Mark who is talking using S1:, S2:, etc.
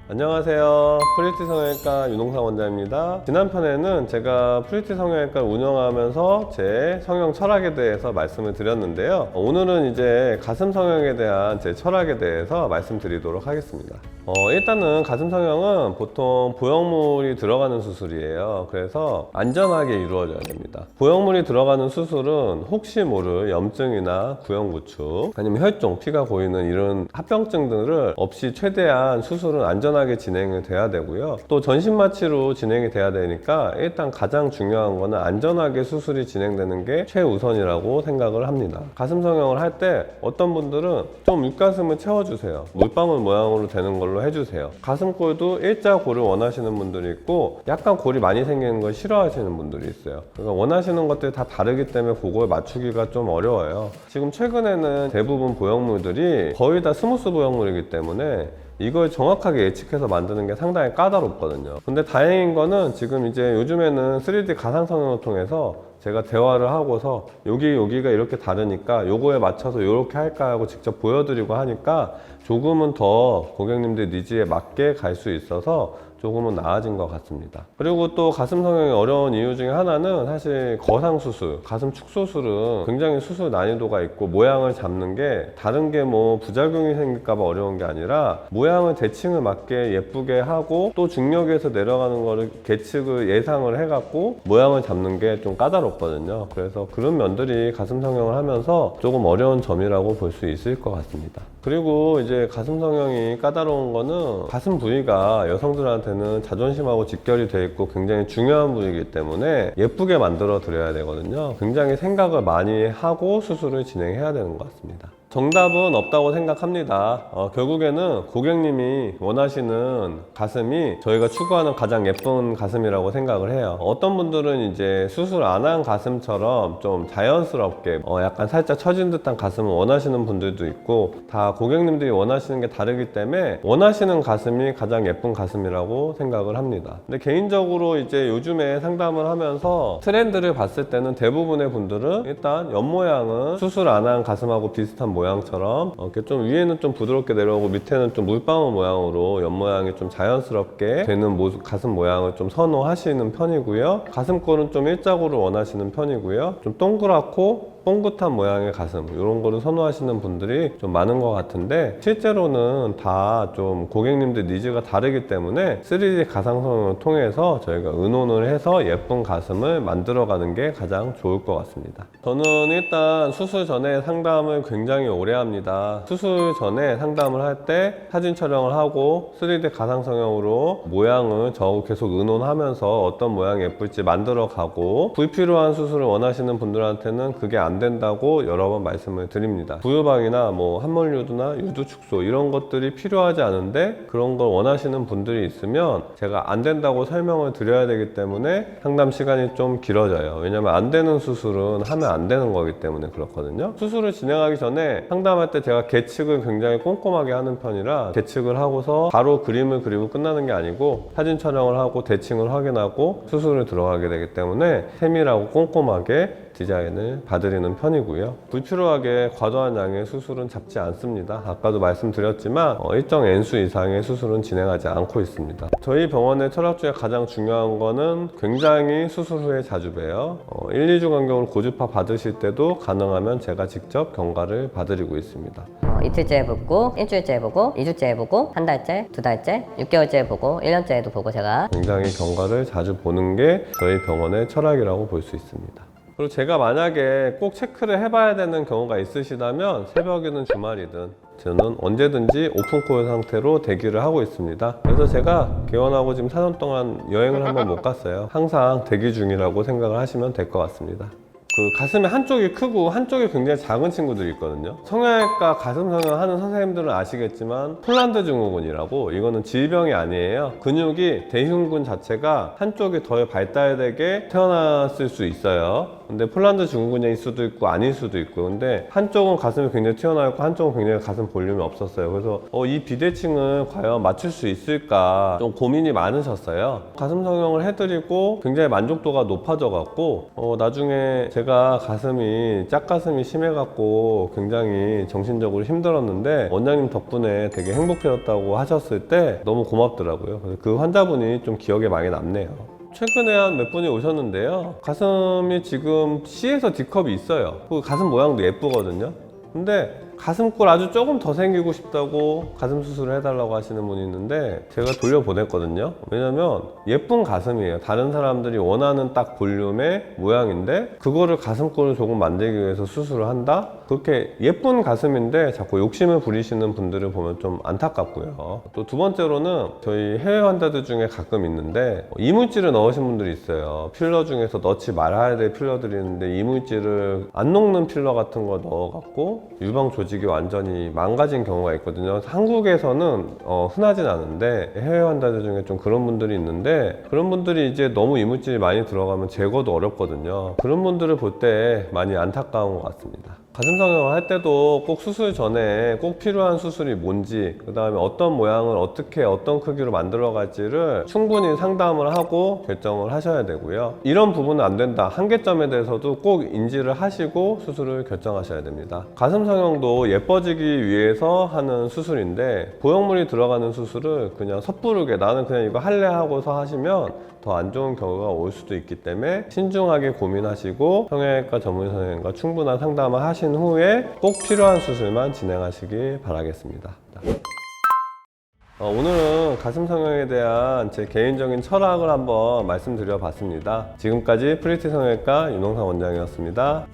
S1: 안녕하세요. 프리티 성형외과 윤홍상 원장입니다. 지난 편에는 제가 프리티 성형외과를 운영하면서 제 성형 철학에 대해서 말씀을 드렸는데요. 오늘은 이제 가슴 성형에 대한 제 철학에 대해서 말씀드리도록 하겠습니다. 일단은 가슴 성형은 보통 보형물이 들어가는 수술이에요. 그래서 안전하게 이루어져야 됩니다. 보형물이 들어가는 수술은 혹시 모를 염증이나 구형구축 아니면 혈종, 피가 고이는 이런 합병증들을 없이 최대한 수술은 안전하게 진행이 돼야 되고요. 또 전신마취로 진행이 돼야 되니까 일단 가장 중요한 거는 안전하게 수술이 진행되는 게 최우선이라고 생각을 합니다. 가슴 성형을 할 때 어떤 분들은 좀 윗가슴을 채워주세요. 물방울 모양으로 되는 걸로 해주세요. 가슴골도 일자 골을 원하시는 분들이 있고 약간 골이 많이 생기는 걸 싫어하시는 분들이 있어요. 그러니까 원하시는 것들이 다 다르기 때문에 그걸 맞추기가 좀 어려워요. 지금 최근에는 대부분 보형물들이 거의 다 스무스 보형물이기 때문에 이걸 정확하게 예측해서 만드는 게 상당히 까다롭거든요. 근데 다행인 거는 지금 이제 요즘에는 3D 가상 성형을 통해서 제가 대화를 하고서 여기가 이렇게 다르니까 요거에 맞춰서 이렇게 할까 하고 직접 보여드리고 하니까 조금은 더 고객님들 니즈에 맞게 갈 수 있어서 조금은 나아진 것 같습니다. 그리고 또 가슴 성형이 어려운 이유 중에 하나는 사실 거상 수술, 가슴 축소술은 굉장히 수술 난이도가 있고 모양을 잡는 게 다른 게 뭐 부작용이 생길까 봐 어려운 게 아니라 모양을 대칭을 맞게 예쁘게 하고 또 중력에서 내려가는 거를 계측을 예상을 해갖고 모양을 잡는 게 좀 까다롭거든요. 그래서 그런 면들이 가슴 성형을 하면서 조금 어려운 점이라고 볼 수 있을 것 같습니다. 그리고 이제 가슴 성형이 까다로운 거는 가슴 부위가 여성들한테는 자존심하고 직결이 돼 있고 굉장히 중요한 부위이기 때문에 예쁘게 만들어 드려야 되거든요. 굉장히 생각을 많이 하고 수술을 진행해야 되는 것 같습니다. 정답은 없다고 생각합니다. 결국에는 고객님이 원하시는 가슴이 저희가 추구하는 가장 예쁜 가슴이라고 생각을 해요. 어떤 분들은 이제 수술 안 한 가슴처럼 좀 자연스럽게 약간 살짝 처진 듯한 가슴을 원하시는 분들도 있고 다 고객님들이 원하시는 게 다르기 때문에 원하시는 가슴이 가장 예쁜 가슴이라고 생각을 합니다. 근데 개인적으로 이제 요즘에 상담을 하면서 트렌드를 봤을 때는 대부분의 분들은 일단 옆모양은 수술 안 한 가슴하고 비슷한 모양처럼 이렇게 좀 위에는 좀 부드럽게 내려오고 밑에는 좀 물방울 모양으로 옆모양이 좀 자연스럽게 되는 가슴 모양을 좀 선호하시는 편이고요. 가슴골은 좀 일자골을 원하시는 편이고요. 좀 동그랗고 뽕긋한 모양의 가슴 이런 거를 선호하시는 분들이 좀 많은 것 같은데 실제로는 다 좀 고객님들 니즈가 다르기 때문에 3D 가상 성형을 통해서 저희가 의논을 해서 예쁜 가슴을 만들어가는 게 가장 좋을 것 같습니다. 저는 일단 수술 전에 상담을 굉장히 오래 합니다. 수술 전에 상담을 할 때 사진 촬영을 하고 3D 가상 성형으로 모양을 저 계속 의논하면서 어떤 모양이 예쁠지 만들어 가고 불필요한 수술을 원하시는 분들한테는 그게 안 된다고 여러 번 말씀을 드립니다. 부유방이나 뭐 함몰유두나 유두축소 이런 것들이 필요하지 않은데 그런 걸 원하시는 분들이 있으면 제가 안 된다고 설명을 드려야 되기 때문에 상담 시간이 좀 길어져요. 왜냐면 안 되는 수술은 하면 안 되는 거기 때문에 그렇거든요. 수술을 진행하기 전에 상담할 때 제가 계측을 굉장히 꼼꼼하게 하는 편이라 계측을 하고서 바로 그림을 그리고 끝나는 게 아니고 사진 촬영을 하고 대칭을 확인하고 수술을 들어가게 되기 때문에 세밀하고 꼼꼼하게 디자인을 봐드리는 편이고요. 불필요하게 과도한 양의 수술은 잡지 않습니다. 아까도 말씀드렸지만 일정 N수 이상의 수술은 진행하지 않고 있습니다. 저희 병원의 철학 중에 가장 중요한 거는 굉장히 수술 후에 자주 봬요. 1, 2주 간격으로 고주파 받으실 때도 가능하면 제가 직접 경과를 봐드리고 있습니다.
S2: 이틀째 해보고, 일주일째 해보고, 2주째 해보고, 한 달째, 2달째, 6개월째 해보고, 1년째에도 보고 제가
S1: 굉장히 경과를 자주 보는 게 저희 병원의 철학이라고 볼 수 있습니다. 그리고 제가 만약에 꼭 체크를 해봐야 되는 경우가 있으시다면 새벽이든 주말이든 저는 언제든지 오픈콜 상태로 대기를 하고 있습니다. 그래서 제가 개원하고 지금 4년 동안 여행을 한번 못 갔어요. 항상 대기 중이라고 생각을 하시면 될 것 같습니다. 그 가슴이 한쪽이 크고 한쪽이 굉장히 작은 친구들이 있거든요. 성형외과 가슴 성형 하는 선생님들은 아시겠지만 폴란드 증후군이라고, 이거는 질병이 아니에요. 근육이 대흉근 자체가 한쪽이 더 발달되게 태어났을 수 있어요. 근데 폴란드 증후군일 수도 있고 아닐 수도 있고, 근데 한쪽은 가슴이 굉장히 튀어나와 있고 한쪽은 굉장히 가슴 볼륨이 없었어요. 그래서 이 비대칭을 과연 맞출 수 있을까 좀 고민이 많으셨어요. 가슴 성형을 해드리고 굉장히 만족도가 높아져 갖고 나중에 제가 제가 가슴이 짝가슴이 심해갖고 굉장히 정신적으로 힘들었는데 원장님 덕분에 되게 행복해졌다고 하셨을 때 너무 고맙더라고요. 그래서 그 환자분이 좀 기억에 많이 남네요. 최근에 한 몇 분이 오셨는데요. 가슴이 지금 C에서 D컵이 있어요. 그 가슴 모양도 예쁘거든요. 근데 가슴골 아주 조금 더 생기고 싶다고 가슴 수술을 해달라고 하시는 분이 있는데 제가 돌려보냈거든요. 왜냐면 예쁜 가슴이에요. 다른 사람들이 원하는 딱 볼륨의 모양인데 그거를 가슴골을 조금 만들기 위해서 수술을 한다? 그렇게 예쁜 가슴인데 자꾸 욕심을 부리시는 분들을 보면 좀 안타깝고요. 또 두 번째로는 저희 해외 환자들 중에 가끔 있는데 이물질을 넣으신 분들이 있어요. 필러 중에서 넣지 말아야 될 필러들이 있는데 이물질을 안 녹는 필러 같은 거 넣어갖고 유방 조직이 완전히 망가진 경우가 있거든요. 한국에서는 흔하진 않은데 해외 환자들 중에 좀 그런 분들이 있는데 그런 분들이 이제 너무 이물질이 많이 들어가면 제거도 어렵거든요. 그런 분들을 볼 때 많이 안타까운 것 같습니다. 가슴 성형을 할 때도 꼭 수술 전에 꼭 필요한 수술이 뭔지, 그 다음에 어떤 모양을 어떻게 어떤 크기로 만들어 갈지를 충분히 상담을 하고 결정을 하셔야 되고요. 이런 부분은 안 된다, 한계점에 대해서도 꼭 인지를 하시고 수술을 결정하셔야 됩니다. 가슴 성형도 예뻐지기 위해서 하는 수술인데 보형물이 들어가는 수술을 그냥 섣부르게 나는 그냥 이거 할래 하고서 하시면 더 안 좋은 경우가 올 수도 있기 때문에 신중하게 고민하시고 성형외과 전문 선생님과 충분한 상담을 하신 후에 꼭 필요한 수술만 진행하시기 바라겠습니다. 오늘은 가슴 성형에 대한 제 개인적인 철학을 한번 말씀드려 봤습니다. 지금까지 프리티 성형외과 윤홍상 원장이었습니다.